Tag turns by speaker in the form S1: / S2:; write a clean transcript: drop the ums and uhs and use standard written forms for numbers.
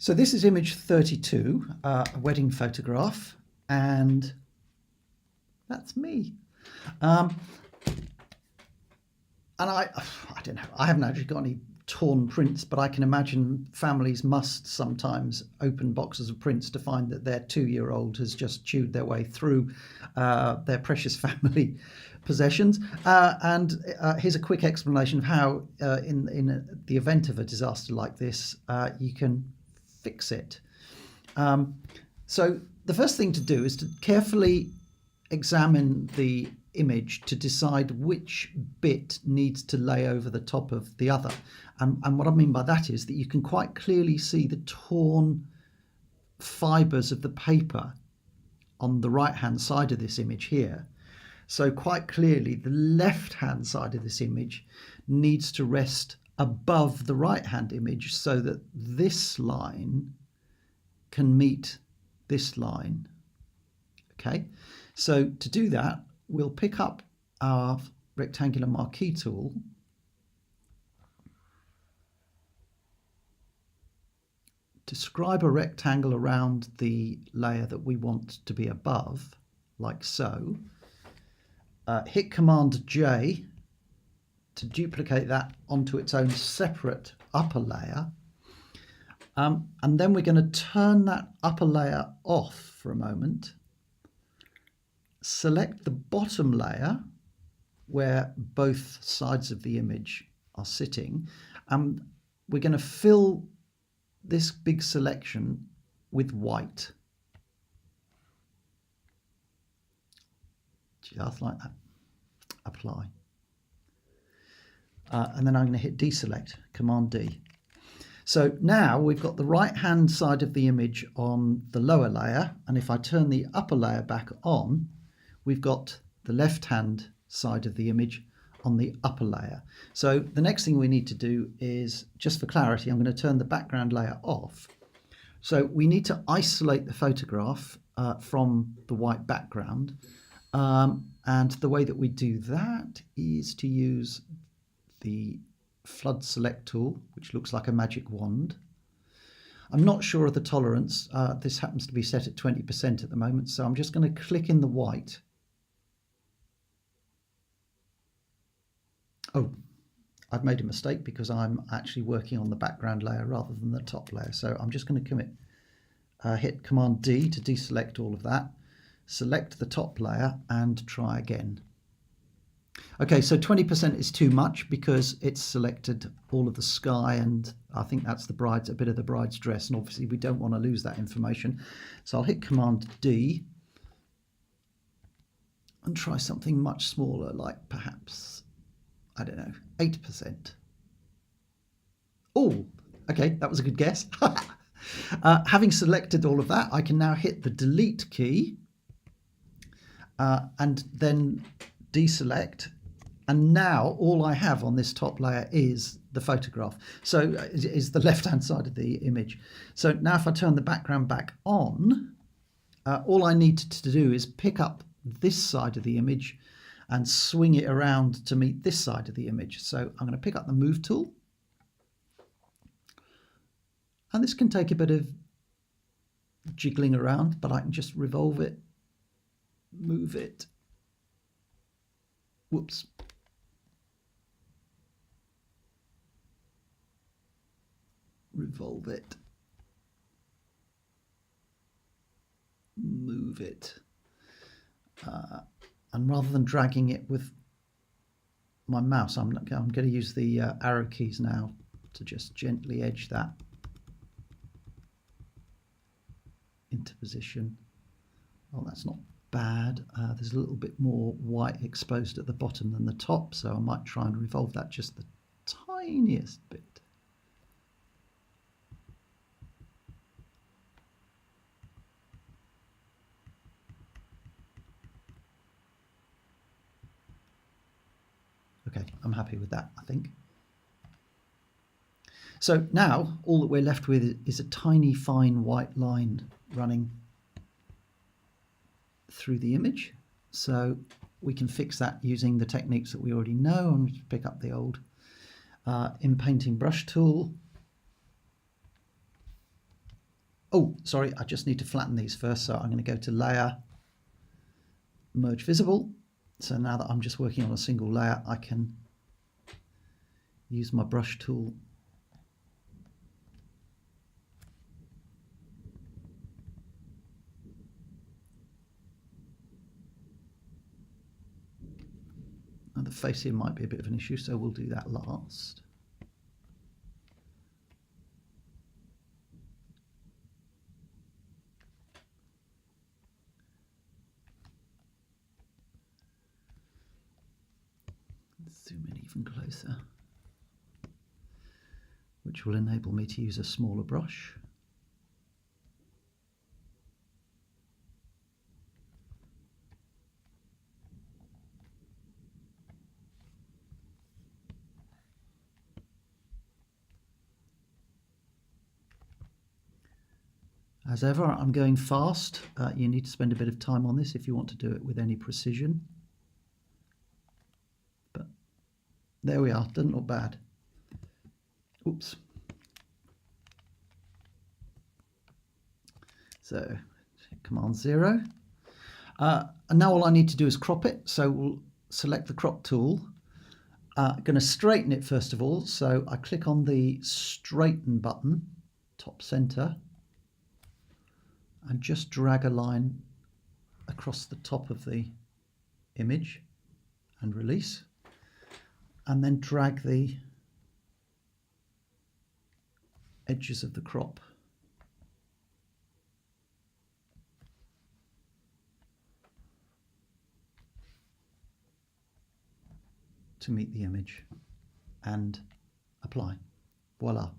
S1: So this is image 32, a wedding photograph, and that's me. And I don't know, I haven't actually got any torn prints, but I can imagine families must sometimes open boxes of prints to find that their 2-year-old has just chewed their way through their precious family possessions. And here's a quick explanation of how, in the event of a disaster like this, you can fix it. So the first thing to do is to carefully examine the image to decide which bit needs to lay over the top of the other. And what I mean by that is that you can quite clearly see the torn fibres of the paper on the right hand side of this image here. So quite clearly the left hand side of this image needs to rest above the right hand image so that this line can meet this line. Okay, so to do that, we'll pick up our rectangular marquee tool, describe a rectangle around the layer that we want to be above, like so. Hit Command J to duplicate that onto its own separate upper layer. And then we're going to turn that upper layer off for a moment. Select the bottom layer where both sides of the image are sitting, and we're going to fill this big selection with white. Just like that. Apply. And then I'm going to hit deselect, Command D. So now we've got the right hand side of the image on the lower layer, and if I turn the upper layer back on, we've got the left hand side of the image on the upper layer. So the next thing we need to do is, just for clarity, I'm going to turn the background layer off. So we need to isolate the photograph from the white background. And the way that we do that is to use the Flood Select tool, which looks like a magic wand. I'm not sure of the tolerance. This happens to be set at 20% at the moment, so I'm just going to click in the white. Oh, I've made a mistake because I'm actually working on the background layer rather than the top layer. So I'm just going to hit Command D to deselect all of that, select the top layer and try again. Okay, so 20% is too much because it's selected all of the sky, and I think that's the bride's, a bit of the bride's dress, and obviously we don't want to lose that information. So I'll hit Command D and try something much smaller, like perhaps, I don't know, 8%. Oh, okay, that was a good guess. Having selected all of that, I can now hit the delete key and then deselect, and now all I have on this top layer is the photograph, so is the left hand side of the image. So now if I turn the background back on, all I need to do is pick up this side of the image and swing it around to meet this side of the image. So I'm going to pick up the move tool, and this can take a bit of jiggling around, but I can just revolve it, move it. Whoops. Revolve it. Move it. And rather than dragging it with my mouse, I'm going to use the arrow keys now to just gently edge that into position. Oh, that's not bad. There's a little bit more white exposed at the bottom than the top, so I might try and revolve that just the tiniest bit. Okay, I'm happy with that, I think. So now all that we're left with is a tiny fine white line running through the image. So we can fix that using the techniques that we already know, and we pick up the old in painting brush tool, Oh, sorry, I just need to flatten these first. So I'm going to go to Layer, Merge Visible. So now that I'm just working on a single layer, I can use my brush tool and the face here might be a bit of an issue, so we'll do that last. Zoom in even closer, which will enable me to use a smaller brush. As ever, I'm going fast. You need to spend a bit of time on this if you want to do it with any precision. But there we are, doesn't look bad. Oops. So Command 0. And now all I need to do is crop it. So we'll select the crop tool. Going to straighten it first of all. So I click on the straighten button, top center, and just drag a line across the top of the image and release. And then drag the edges of the crop to meet the image and apply. Voila.